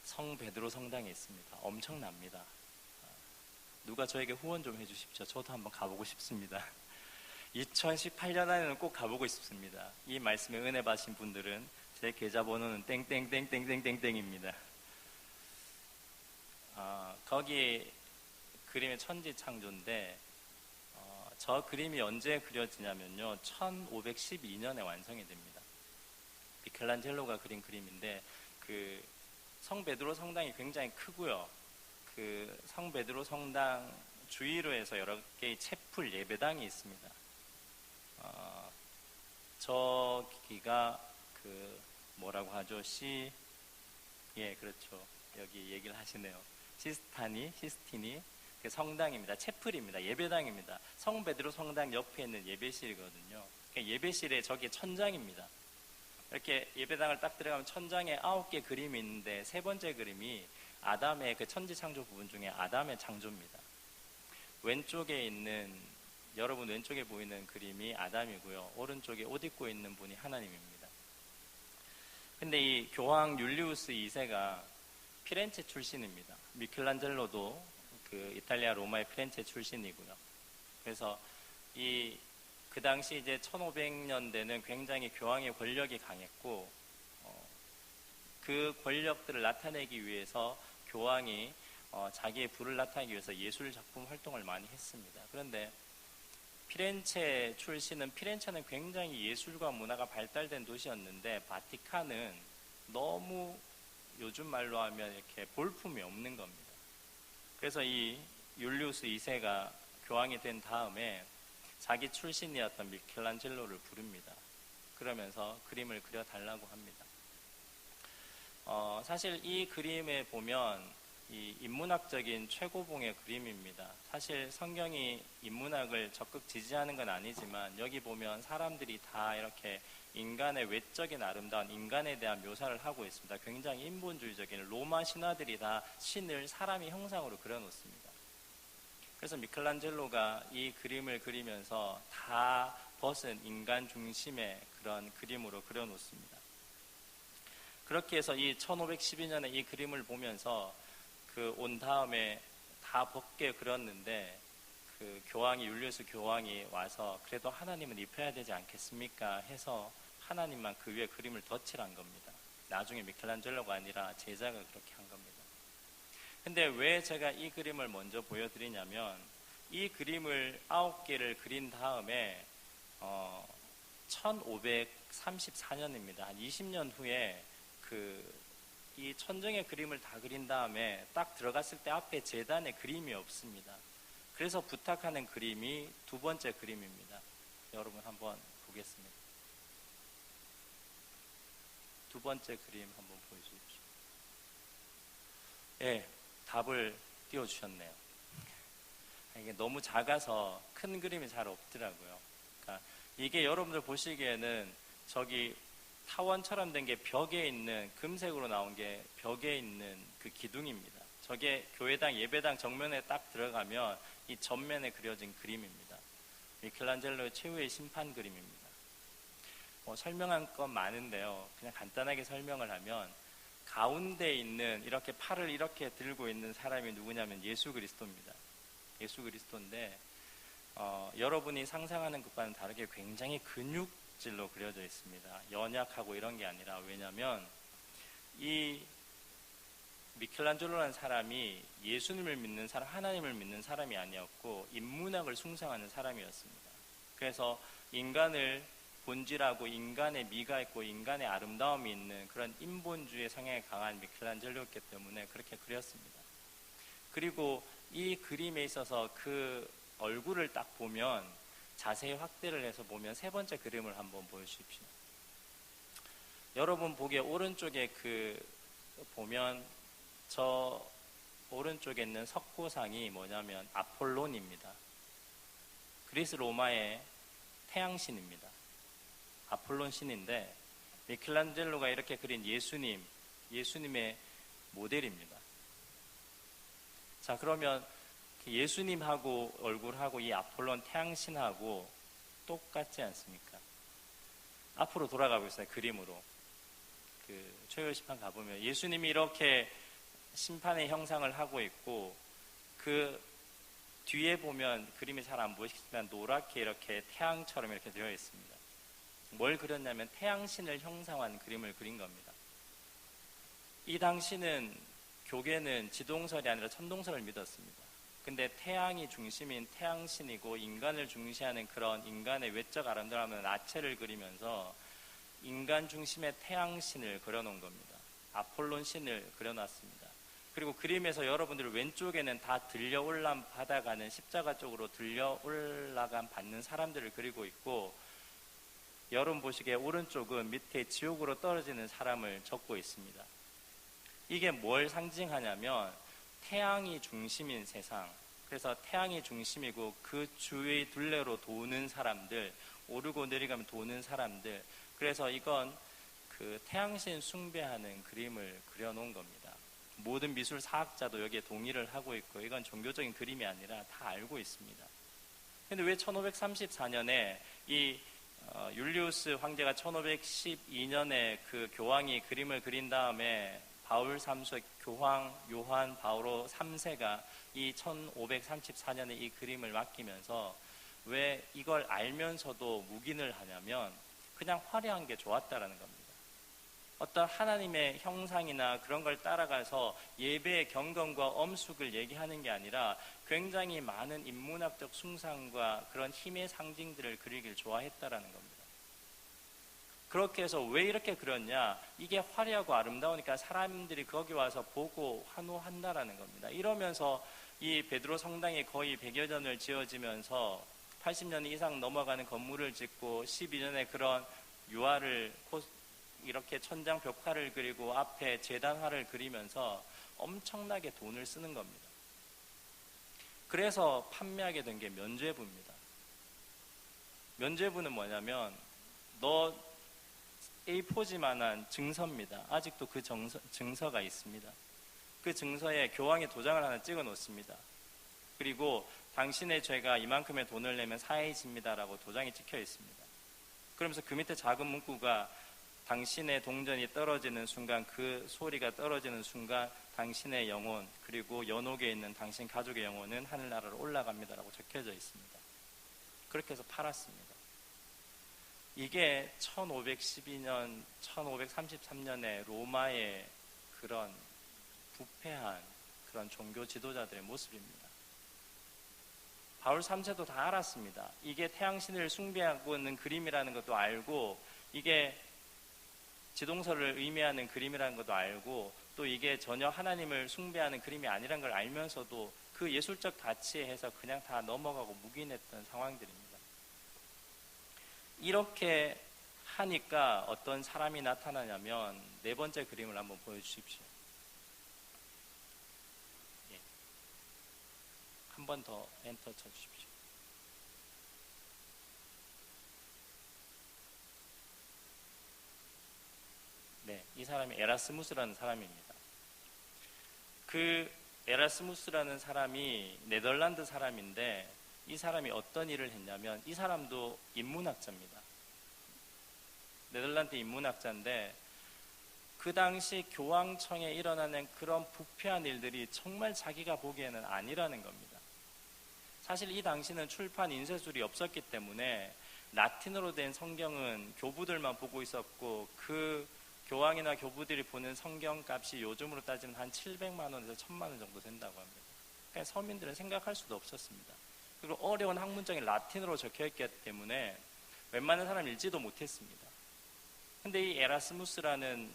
성 베드로 성당이 있습니다. 엄청납니다. 누가 저에게 후원 좀 해주십시오. 저도 한번 가보고 싶습니다. 2018년 안에는 꼭 가보고 싶습니다. 이 말씀에 은혜 받으신 분들은 제 계좌번호는 땡땡땡땡땡땡땡입니다. 거기 그림의 천지창조인데 저 그림이 언제 그려지냐면요 1512년에 완성이 됩니다. 미켈란젤로가 그린 그림인데 그 성베드로 성당이 굉장히 크고요. 그 성베드로 성당 주위로 해서 여러 개의 채플 예배당이 있습니다. 저기가 그 뭐라고 하죠? 예, 그렇죠. 여기 얘기를 하시네요. 시스티니 그 성당입니다. 채플입니다. 예배당입니다. 성 베드로 성당 옆에 있는 예배실이거든요. 그러니까 예배실에 저게 천장입니다. 이렇게 예배당을 딱 들어가면 천장에 9개 그림이 있는데 세 번째 그림이 아담의 그 천지창조 부분 중에 아담의 창조입니다. 왼쪽에 있는 여러분 왼쪽에 보이는 그림이 아담이고요. 오른쪽에 옷 입고 있는 분이 하나님입니다. 근데 이 교황 율리우스 2세가 피렌체 출신입니다. 미켈란젤로도 그 이탈리아 로마의 피렌체 출신이고요. 그래서 그 당시 이제 1500년대는 굉장히 교황의 권력이 강했고 그 권력들을 나타내기 위해서 교황이 자기의 부를 나타내기 위해서 예술 작품 활동을 많이 했습니다. 그런데 피렌체는 굉장히 예술과 문화가 발달된 도시였는데 바티칸은 너무 요즘 말로 하면 이렇게 볼품이 없는 겁니다. 그래서 이 율리우스 2세가 교황이 된 다음에 자기 출신이었던 미켈란젤로를 부릅니다. 그러면서 그림을 그려달라고 합니다. 사실 이 그림에 보면 이 인문학적인 최고봉의 그림입니다. 사실 성경이 인문학을 적극 지지하는 건 아니지만 여기 보면 사람들이 다 이렇게 인간의 외적인 아름다운 인간에 대한 묘사를 하고 있습니다. 굉장히 인본주의적인 로마 신화들이 다 신을 사람의 형상으로 그려놓습니다. 그래서 미켈란젤로가 이 그림을 그리면서 다 벗은 인간 중심의 그런 그림으로 그려놓습니다. 그렇게 해서 이 1512년에 이 그림을 보면서 그 온 다음에 다 벗게 그렸는데 그 교황이 율리우스 교황이 와서 그래도 하나님은 입혀야 되지 않겠습니까? 해서 하나님만 그 위에 그림을 덧칠한 겁니다. 나중에 미켈란젤로가 아니라 제자가 그렇게 한 겁니다. 근데 왜 제가 이 그림을 먼저 보여드리냐면 이 그림을 9개를 그린 다음에 1534년입니다. 한 20년 후에 이 천정의 그림을 다 그린 다음에 딱 들어갔을 때 앞에 제단에 그림이 없습니다. 그래서 부탁하는 그림이 두 번째 그림입니다. 여러분 한번 보겠습니다. 두 번째 그림 한번 보여주십시오. 예, 답을 띄워주셨네요. 이게 너무 작아서 큰 그림이 잘 없더라고요. 그러니까 이게 여러분들 보시기에는 저기 타원처럼 된 게 벽에 있는 금색으로 나온 게 벽에 있는 그 기둥입니다. 저게 교회당 예배당 정면에 딱 들어가면 이 전면에 그려진 그림입니다. 미켈란젤로의 최후의 심판 그림입니다. 설명한 건 많은데요. 그냥 간단하게 설명을 하면 가운데 있는 이렇게 팔을 이렇게 들고 있는 사람이 누구냐면 예수 그리스도입니다. 예수 그리스도인데 여러분이 상상하는 것과는 다르게 굉장히 근육질로 그려져 있습니다. 연약하고 이런 게 아니라 왜냐하면 이 미켈란젤로라는 사람이 예수님을 믿는 사람, 하나님을 믿는 사람이 아니었고 인문학을 숭상하는 사람이었습니다. 그래서 인간을 본질하고 인간의 미가 있고 인간의 아름다움이 있는 그런 인본주의 성향이 강한 미켈란젤로였기 때문에 그렇게 그렸습니다. 그리고 이 그림에 있어서 그 얼굴을 딱 보면 자세히 확대를 해서 보면 세 번째 그림을 한번 보여주십시오. 여러분 보기에 오른쪽에 보면 저 오른쪽에 있는 석고상이 뭐냐면 아폴론입니다. 그리스 로마의 태양신입니다. 아폴론 신인데 미켈란젤로가 이렇게 그린 예수님의 모델입니다. 자, 그러면 예수님하고 얼굴하고 이 아폴론 태양신하고 똑같지 않습니까? 앞으로 돌아가고 있어요. 그림으로. 최후의 심판 가보면 예수님이 이렇게 심판의 형상을 하고 있고 그 뒤에 보면 그림이 잘 안 보이시지만 노랗게 이렇게 태양처럼 이렇게 되어 있습니다. 뭘 그렸냐면 태양신을 형상화한 그림을 그린 겁니다. 이 당시는 교계는 지동설이 아니라 천동설을 믿었습니다. 근데 태양이 중심인 태양신이고 인간을 중시하는 그런 인간의 외적 아름다움은 아체를 그리면서 인간 중심의 태양신을 그려놓은 겁니다. 아폴론 신을 그려놨습니다. 그리고 그림에서 여러분들 왼쪽에는 다 들려 올라받아가는 십자가 쪽으로 들려 올라간 받는 사람들을 그리고 있고 여러분 보시기에 오른쪽은 밑에 지옥으로 떨어지는 사람을 적고 있습니다. 이게 뭘 상징하냐면 태양이 중심인 세상, 그래서 태양이 중심이고 그 주위 둘레로 도는 사람들, 오르고 내려가면 도는 사람들, 그래서 이건 그 태양신 숭배하는 그림을 그려놓은 겁니다. 모든 미술 사학자도 여기에 동의를 하고 있고 이건 종교적인 그림이 아니라 다 알고 있습니다. 근데 왜 1534년에 율리우스 황제가 1512년에 그 교황이 그림을 그린 다음에 바울 3세 교황 요한 바오로 3세가 이 1534년에 이 그림을 맡기면서 왜 이걸 알면서도 묵인을 하냐면 그냥 화려한 게 좋았다라는 겁니다. 어떤 하나님의 형상이나 그런 걸 따라가서 예배의 경건과 엄숙을 얘기하는 게 아니라 굉장히 많은 인문학적 숭상과 그런 힘의 상징들을 그리길 좋아했다라는 겁니다. 그렇게 해서 왜 이렇게 그렸냐? 이게 화려하고 아름다우니까 사람들이 거기 와서 보고 환호한다라는 겁니다. 이러면서 이 베드로 성당이 거의 100여 년을 지어지면서 80년 이상 넘어가는 건물을 짓고 12년에 그런 유화를 이렇게 천장 벽화를 그리고 앞에 제단화를 그리면서 엄청나게 돈을 쓰는 겁니다. 그래서 판매하게 된 게 면죄부입니다. 면죄부는 뭐냐면 너 A4지만한 증서입니다. 아직도 그 증서가 있습니다. 그 증서에 교황이 도장을 하나 찍어 놓습니다. 그리고 당신의 죄가 이만큼의 돈을 내면 사해집니다라고 도장이 찍혀 있습니다. 그러면서 그 밑에 작은 문구가 당신의 동전이 떨어지는 순간, 그 소리가 떨어지는 순간 당신의 영혼, 그리고 연옥에 있는 당신 가족의 영혼은 하늘나라로 올라갑니다라고 적혀져 있습니다. 그렇게 해서 팔았습니다. 이게 1512년, 1533년에 로마의 그런 부패한 그런 종교 지도자들의 모습입니다. 바울 3세도 다 알았습니다. 이게 태양신을 숭배하고 있는 그림이라는 것도 알고, 이게 지동설을 의미하는 그림이라는 것도 알고, 또 이게 전혀 하나님을 숭배하는 그림이 아니라는 걸 알면서도 그 예술적 가치에 해서 그냥 다 넘어가고 묵인했던 상황들입니다. 이렇게 하니까 어떤 사람이 나타나냐면, 네 번째 그림을 한번 보여주십시오. 한 번 더 엔터 쳐주십시오. 네, 이 사람이 에라스무스라는 사람입니다. 그 에라스무스라는 사람이 네덜란드 사람인데, 이 사람이 어떤 일을 했냐면, 이 사람도 인문학자입니다. 네덜란드 인문학자인데, 그 당시 교황청에 일어나는 그런 부패한 일들이 정말 자기가 보기에는 아니라는 겁니다. 사실 이 당시는 출판 인쇄술이 없었기 때문에 라틴어로 된 성경은 교부들만 보고 있었고, 그 교황이나 교부들이 보는 성경 값이 요즘으로 따지면 한 700만 원에서 1000만 원 정도 된다고 합니다. 그러니까 서민들은 생각할 수도 없었습니다. 그리고 어려운 학문적인 라틴어로 적혀있기 때문에 웬만한 사람 읽지도 못했습니다. 근데 이 에라스무스라는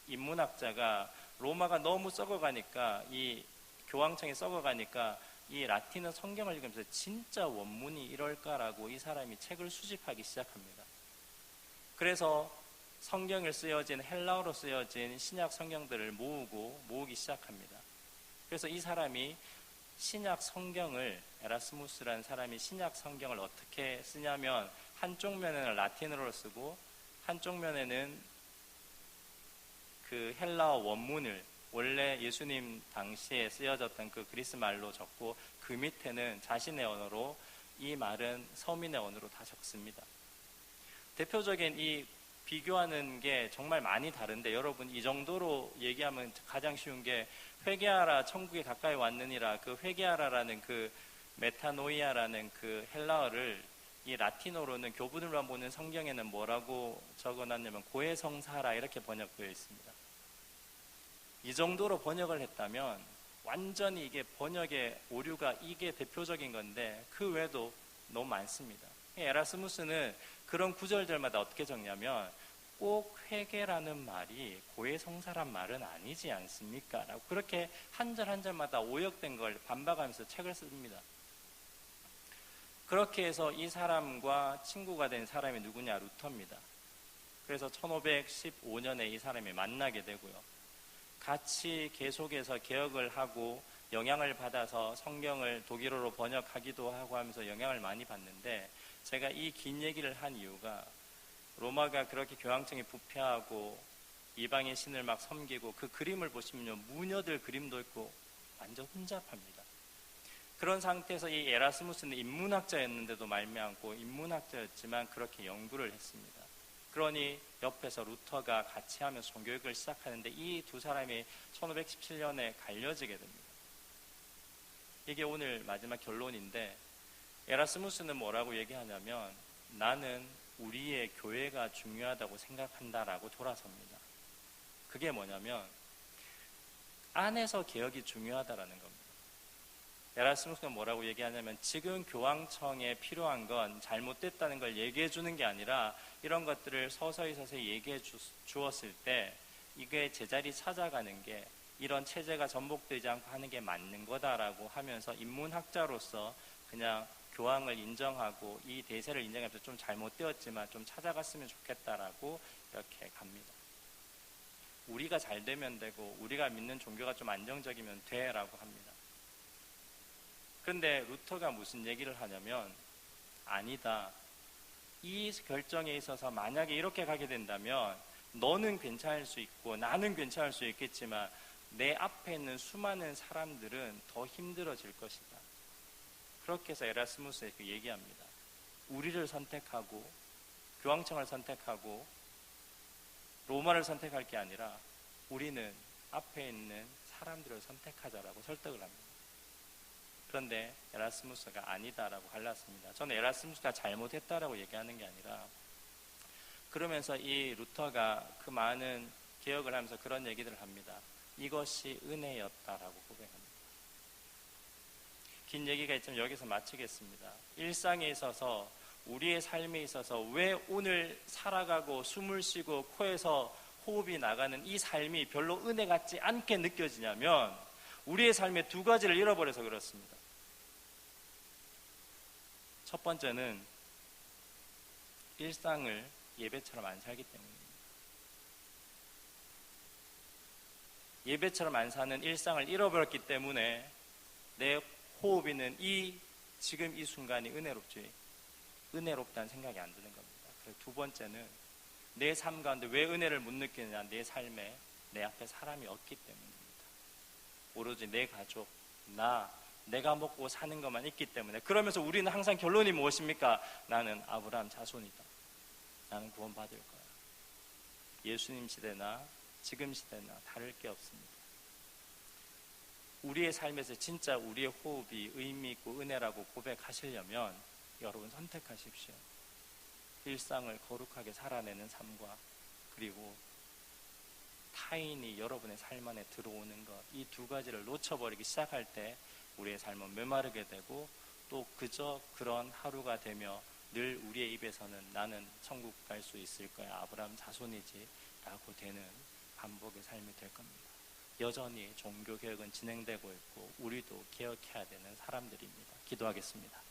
인문학자가 로마가 너무 썩어가니까, 이 교황청이 썩어가니까 이 라틴어 성경을 읽으면서 진짜 원문이 이럴까라고 이 사람이 책을 수집하기 시작합니다. 그래서 성경을 쓰여진, 헬라어로 쓰여진 신약 성경들을 모으기 시작합니다. 그래서 이 사람이 신약 성경을, 에라스무스라는 사람이 신약 성경을 어떻게 쓰냐면, 한쪽 면에는 라틴어로 쓰고 한쪽 면에는 그 헬라어 원문을, 원래 예수님 당시에 쓰여졌던 그 그리스 말로 적고, 그 밑에는 자신의 언어로, 이 말은 서민의 언어로 다 적습니다. 대표적인 이 비교하는 게 정말 많이 다른데, 여러분 이 정도로 얘기하면 가장 쉬운 게, 회개하라 천국에 가까이 왔느니라, 그 회개하라라는 그 메타노이아라는 그 헬라어를 이 라틴어로는 교부들만 보는 성경에는 뭐라고 적어놨냐면 고해성사라 이렇게 번역되어 있습니다. 이 정도로 번역을 했다면 완전히 이게 번역의 오류가, 이게 대표적인 건데 그 외에도 너무 많습니다. 에라스무스는 그런 구절들마다 어떻게 적냐면, 꼭 회개라는 말이 고해성사란 말은 아니지 않습니까? 라고 그렇게 한 절 한 절마다 오역된 걸 반박하면서 책을 씁니다. 그렇게 해서 이 사람과 친구가 된 사람이 누구냐? 루터입니다. 그래서 1515년에 이 사람이 만나게 되고요. 같이 계속해서 개혁을 하고 영향을 받아서 성경을 독일어로 번역하기도 하고 하면서 영향을 많이 받는데, 제가 이 긴 얘기를 한 이유가, 로마가 그렇게 교황청이 부패하고 이방의 신을 막 섬기고, 그 그림을 보시면요, 무녀들 그림도 있고 완전 혼잡합니다. 그런 상태에서 이 에라스무스는 인문학자였는데도 말미암고, 인문학자였지만 그렇게 연구를 했습니다. 그러니 옆에서 루터가 같이 하면서 종교육을 시작하는데, 이 두 사람이 1517년에 갈려지게 됩니다. 이게 오늘 마지막 결론인데, 에라스무스는 뭐라고 얘기하냐면, 나는 우리의 교회가 중요하다고 생각한다라고 돌아섭니다. 그게 뭐냐면, 안에서 개혁이 중요하다라는 겁니다. 에라스무스가 뭐라고 얘기하냐면, 지금 교황청에 필요한 건 잘못됐다는 걸 얘기해 주는 게 아니라, 이런 것들을 서서히 얘기해 주었을 때 이게 제자리 찾아가는 게, 이런 체제가 전복되지 않고 하는 게 맞는 거다라고 하면서, 인문학자로서 그냥 교황을 인정하고 이 대세를 인정하면서 좀 잘못되었지만 좀 찾아갔으면 좋겠다라고 이렇게 갑니다. 우리가 잘 되면 되고, 우리가 믿는 종교가 좀 안정적이면 돼라고 합니다. 그런데 루터가 무슨 얘기를 하냐면, 아니다, 이 결정에 있어서 만약에 이렇게 가게 된다면 너는 괜찮을 수 있고 나는 괜찮을 수 있겠지만 내 앞에 있는 수많은 사람들은 더 힘들어질 것이다. 그렇게 해서 에라스무스에게 얘기합니다. 우리를 선택하고 교황청을 선택하고 로마를 선택할 게 아니라 우리는 앞에 있는 사람들을 선택하자라고 설득을 합니다. 그런데 에라스무스가 아니다라고 갈랐습니다. 저는 에라스무스가 잘못했다라고 얘기하는 게 아니라, 그러면서 이 루터가 그 많은 개혁을 하면서 그런 얘기들을 합니다. 이것이 은혜였다라고 고백합니다. 긴 얘기가 있지만 여기서 마치겠습니다. 일상에 있어서, 우리의 삶에 있어서 왜 오늘 살아가고 숨을 쉬고 코에서 호흡이 나가는 이 삶이 별로 은혜 같지 않게 느껴지냐면, 우리의 삶의 두 가지를 잃어버려서 그렇습니다. 첫 번째는 일상을 예배처럼 안 살기 때문입니다. 예배처럼 안 사는 일상을 잃어버렸기 때문에 내 호흡 있는 지금 이 순간이 은혜롭다는 생각이 안 드는 겁니다. 그리고 두 번째는 내 삶 가운데 왜 은혜를 못 느끼느냐, 내 삶에 내 앞에 사람이 없기 때문입니다. 오로지 내 가족, 내가 먹고 사는 것만 있기 때문에. 그러면서 우리는 항상 결론이 무엇입니까? 나는 아브라함 자손이다. 나는 구원받을 거야. 예수님 시대나 지금 시대나 다를 게 없습니다. 우리의 삶에서 진짜 우리의 호흡이 의미 있고 은혜라고 고백하시려면 여러분 선택하십시오. 일상을 거룩하게 살아내는 삶과, 그리고 타인이 여러분의 삶 안에 들어오는 것, 이 두 가지를 놓쳐버리기 시작할 때 우리의 삶은 메마르게 되고, 또 그저 그런 하루가 되며 늘 우리의 입에서는 나는 천국 갈 수 있을 거야, 아브라함 자손이지 라고 되는 반복의 삶이 될 겁니다. 여전히 종교개혁은 진행되고 있고 우리도 개혁해야 되는 사람들입니다. 기도하겠습니다.